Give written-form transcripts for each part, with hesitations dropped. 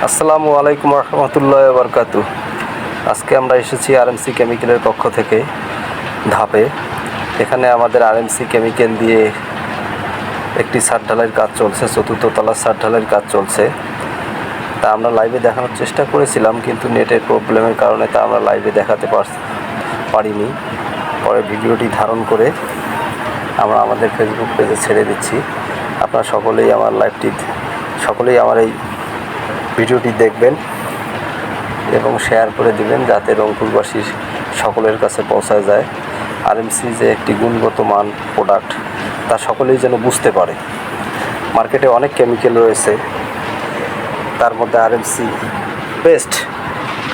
আসসালামু আলাইকুম রহমতুল্লাহ বারকাতু। আজকে আমরা এসেছি আরএমসি কেমিক্যালের পক্ষ থেকে ধাপে। এখানে আমাদের আরএমসি কেমিক্যাল দিয়ে একটি ছাদ ঢালাইয়ের কাজ চলছে, চতুর্থ তলার ছাদ ঢালাইয়ের কাজ চলছে। তা আমরা লাইভে দেখানোর চেষ্টা করেছিলাম, কিন্তু নেটের প্রবলেমের কারণে তা আমরা লাইভে দেখাতে পারিনি। পরে ভিডিওটি ধারণ করে আমরা আমাদের ফেসবুক পেজে ছেড়ে দিচ্ছি। আপনারা সকলেই আমার এই ভিডিওটি দেখবেন এবং শেয়ার করে দিবেন, যাতে রংপুরবাসীর সকলের কাছে পৌঁছায় যায়। আরএমসি যে একটি গুণগত মান প্রোডাক্ট, তা সকলেই যেন বুঝতে পারে। মার্কেটে অনেক কেমিক্যাল রয়েছে, তার মধ্যে আরএমসি বেস্ট,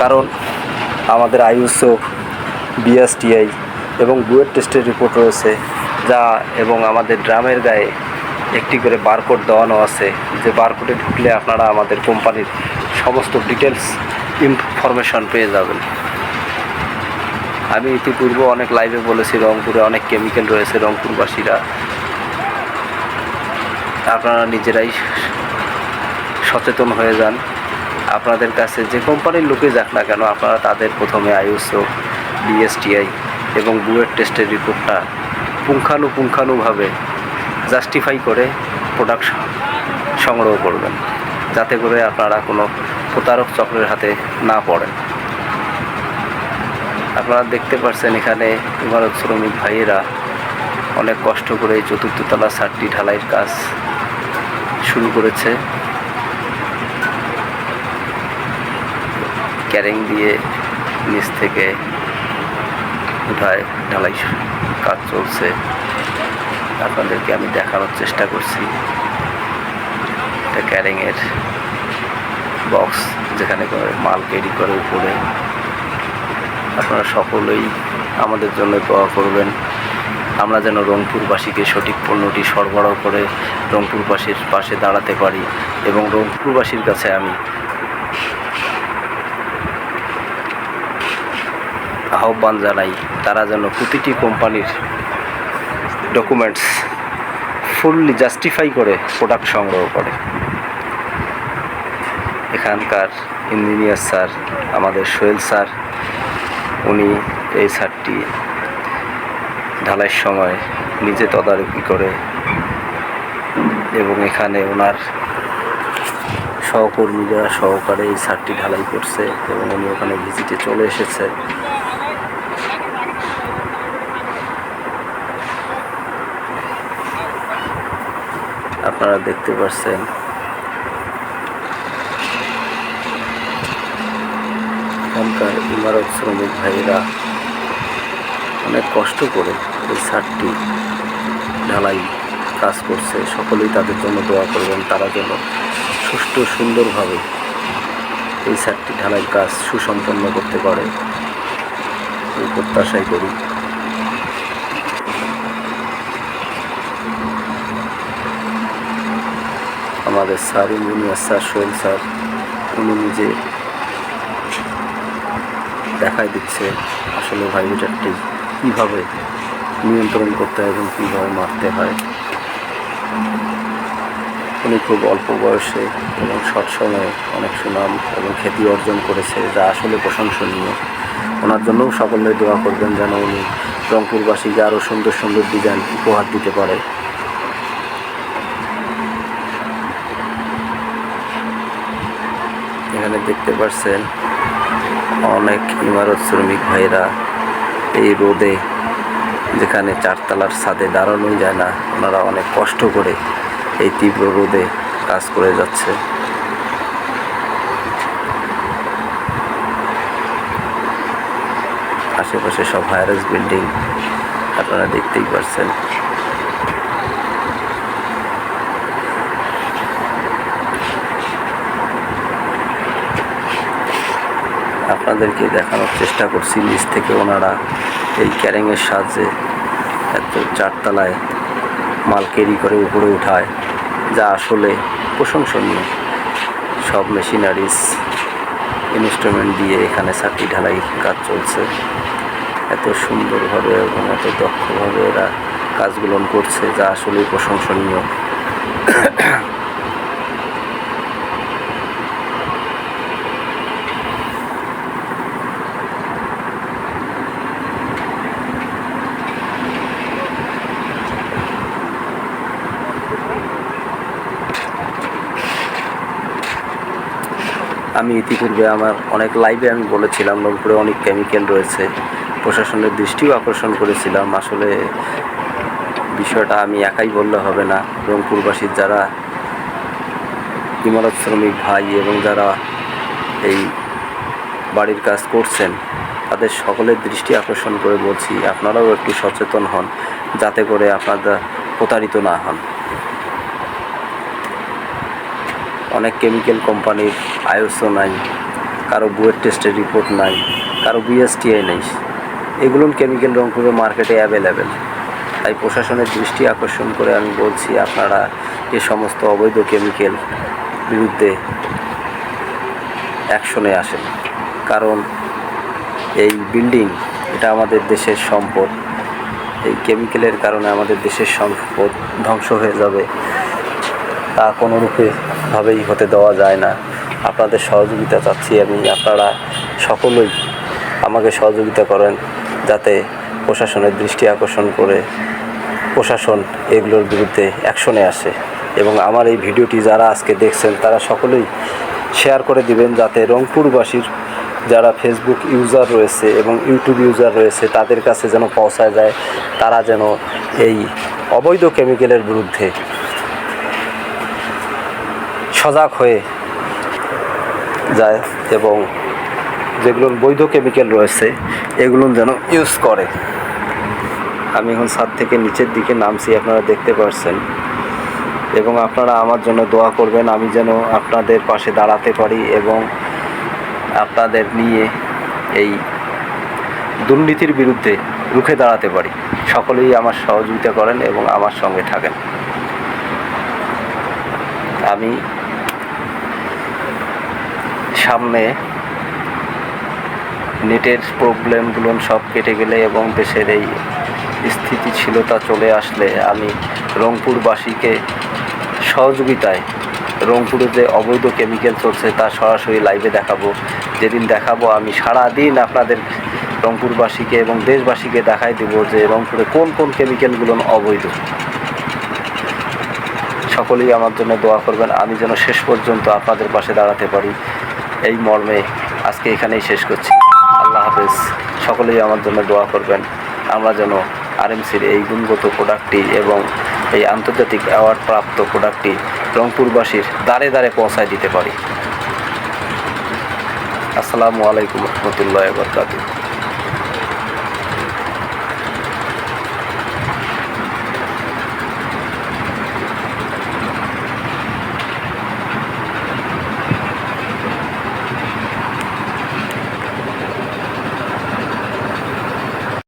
কারণ আমাদের আইএসও, বিএসটিআই এবং বুয়েট টেস্টের রিপোর্ট রয়েছে, যা এবং আমাদের ড্রামের গায়ে একটি করে বারকোড দেওয়ানো আছে, যে বারকোডে ঢুকলে আপনারা আমাদের কোম্পানির সমস্ত ডিটেলস ইনফরমেশন পেয়ে যাবেন। আমি ইতিপূর্বে অনেক লাইভে বলেছি, রংপুরে অনেক কেমিক্যাল রয়েছে। রংপুরবাসীরা আপনারা নিজেরাই সচেতন হয়ে যান। আপনাদের কাছে যে কোম্পানির লোকে যাক না কেন, আপনারা তাদের প্রথমে আইএসও, বিএসটিআই এবং বুয়েট টেস্টের রিপোর্টটা পুঙ্খানুপুঙ্খানুভাবে জাস্টিফাই করে প্রোডাক্ট সংগ্রহ করবেন, যাতে করে আপনারা কোনো প্রতারক চক্রের হাতে না পড়েন। আপনারা দেখতে পাচ্ছেন এখানে ইমারত শ্রমিক ভাইয়েরা অনেক কষ্ট করে এই চতুর্থ তলা ছাদটি ঢালাইয়ের কাজ শুরু করেছে। ক্যারিং দিয়ে নিচ থেকে উঠায় ঢালাই কাজ চলছে। আপনাদেরকে আমি দেখানোর চেষ্টা করছি। এটা ক্যারিংয়ের বক্স, যেখানে করে মাল ক্যারি করে উপরে। আপনারা সকলেই আমাদের জন্য দোয়া করবেন, আমরা যেন রংপুরবাসীকে সঠিক পণ্যটি সরবরাহ করে রংপুরবাসীর পাশে দাঁড়াতে পারি। এবং রংপুরবাসীর কাছে আমি আহ্বান জানাই, তারা যেন প্রতিটি কোম্পানির ডকুমেন্টস ফুললি জাস্টিফাই করে প্রোডাক্ট সংগ্রহ করে। এখানকার ইঞ্জিনিয়ার স্যার, আমাদের সোহেল স্যার, উনি এই ছাদটি ঢালাইয়ের সময় নিজে তদারকি করে এবং এখানে ওনার সহকর্মীরা সহকারে এই ছাদটি ঢালাই করছে এবং উনি ওখানে ভিজিটে চলে এসেছে। আপনারা দেখতে পাচ্ছেন এখানকার ইমারত শ্রমিক ভাইয়েরা অনেক কষ্ট করে এই ছাদটি ঢালাই কাজ করছে। সকলেই তাদের জন্য দোয়া করবেন, তারা যেন সুষ্ঠু সুন্দরভাবে এই ছাদটি ঢালাই কাজ সুসম্পন্ন করতে পারে, এই প্রত্যাশাই করি। আমাদের sir, engineer sir Sohel sir, উনি নিজে দেখাই দিচ্ছে আসলে ভাইব্রেটরটি কীভাবে নিয়ন্ত্রণ করতে হয় এবং কীভাবে মারতে হয়। উনি খুব অল্প বয়সে এবং শর্ট সময়ে অনেক সুনাম এবং খ্যাতি অর্জন করেছে, যা আসলে প্রশংসনীয়। ওনার জন্যও সকলে দোয়া করবেন, যেন উনি রংপুরবাসীকে আরও সুন্দর সুন্দর ডিজাইন উপহার দিতে পারে। এখানে দেখতে পাচ্ছেন অনেক ইমারত শ্রমিক ভাইরা এই রোদে, যেখানে চারতলার ছাদে দাঁড়ানোই যায় না, ওনারা অনেক কষ্ট করে এই তীব্র রোদে কাজ করে যাচ্ছে। আশেপাশে সব হাইরাইজ বিল্ডিং আপনারা দেখতেই পাচ্ছেন। আপনাদেরকে দেখানোর চেষ্টা করছি নিচ থেকে ওনারা এই ক্যারিংয়ের সাহায্যে এত চারতলায় মাল ক্যারি করে উপরে উঠায়, যা আসলে প্রশংসনীয়। সব মেশিনারিজ, ইনস্ট্রুমেন্ট দিয়ে এখানে ছাদটি ঢালাই কাজ চলছে। এত সুন্দরভাবে এবং এত দক্ষভাবে এরা কাজগুলো করছে, যা আসলেই প্রশংসনীয়। আমি ইতিপূর্বে আমার অনেক লাইভে আমি বলেছিলাম রংপুরে অনেক কেমিক্যাল রয়েছে, প্রশাসনের দৃষ্টিও আকর্ষণ করেছিলাম। আসলে বিষয়টা আমি একাই বললে হবে না, রংপুরবাসীর যারা ইমারত শ্রমিক ভাই এবং যারা এই বাড়ির কাজ করছেন তাদের সকলের দৃষ্টি আকর্ষণ করে বলছি, আপনারাও একটু সচেতন হন যাতে করে আপনারা প্রতারিত না হন। অনেক কেমিক্যাল কোম্পানির আইএসও নাই, কারো বুয়েট টেস্টের রিপোর্ট নাই, কারো বিএসটিআই নেই। এগুলো কেমিক্যাল রংপুরের মার্কেটে অ্যাভেলেবেল। তাই প্রশাসনের দৃষ্টি আকর্ষণ করে আমি বলছি, আপনারা এ সমস্ত অবৈধ কেমিক্যাল বিরুদ্ধে অ্যাকশনে আসেন। কারণ এই বিল্ডিং এটা আমাদের দেশের সম্পদ, এই কেমিক্যালের কারণে আমাদের দেশের সম্পদ ধ্বংস হয়ে যাবে, তা কোনোরূপেভাবেই হতে দেওয়া যায় না। আপনাদের সহযোগিতা চাচ্ছি আমি, আপনারা সকলেই আমাকে সহযোগিতা করেন যাতে প্রশাসনের দৃষ্টি আকর্ষণ করে প্রশাসন এগুলোর বিরুদ্ধে অ্যাকশনে আসে। এবং আমার এই ভিডিওটি যারা আজকে দেখছেন তারা সকলেই শেয়ার করে দিবেন যাতে রংপুরবাসীর যারা ফেসবুক ইউজার রয়েছে এবং ইউটিউব ইউজার রয়েছে তাদের কাছে যেন পৌঁছায় যায়, তারা যেন এই অবৈধ কেমিক্যালের বিরুদ্ধে সজাগ হয়ে যায় এবং যেগুলো বৈধ কেমিক্যাল রয়েছে এগুলো যেন ইউজ করে। আমি এখন ছাদ থেকে নিচের দিকে নামছি, আপনারা দেখতে পাচ্ছেন। এবং আপনারা আমার জন্য দোয়া করবেন, আমি যেন আপনাদের পাশে দাঁড়াতে পারি এবং আপনাদের নিয়ে এই দুর্নীতির বিরুদ্ধে রুখে দাঁড়াতে পারি। সকলেই আমার সহযোগিতা করেন এবং আমার সঙ্গে থাকেন। আমি সামনে নেটের প্রবলেমগুলো সব কেটে গেলে এবং দেশের এই স্থিতিশীলতা চলে আসলে আমি রংপুরবাসীকে সহযোগিতায় রংপুরে যে অবৈধ কেমিক্যাল চলছে তা সরাসরি লাইভে দেখাবো। যেদিন দেখাবো আমি সারাদিন আপনাদের রংপুরবাসীকে এবং দেশবাসীকে দেখাই দেব যে রংপুরে কোন কোন কেমিক্যালগুলো অবৈধ। সকলেই আমার জন্য দোয়া করবেন, আমি যেন শেষ পর্যন্ত আপনাদের পাশে দাঁড়াতে পারি। এই মর্মে আজকে এখানেই শেষ করছি। আল্লাহ হাফেজ। সকলেই আমার জন্য দোয়া করবেন, আমরা যেন আরএমসির এই গুণগত প্রোডাক্টটি এবং এই আন্তর্জাতিক অ্যাওয়ার্ড প্রাপ্ত প্রোডাক্টটি রংপুরবাসীর দ্বারে দ্বারে পৌঁছায় দিতে পারি। আসসালামু আলাইকুম রহমতুল্লাহি ওয়া বারাকাতুহু।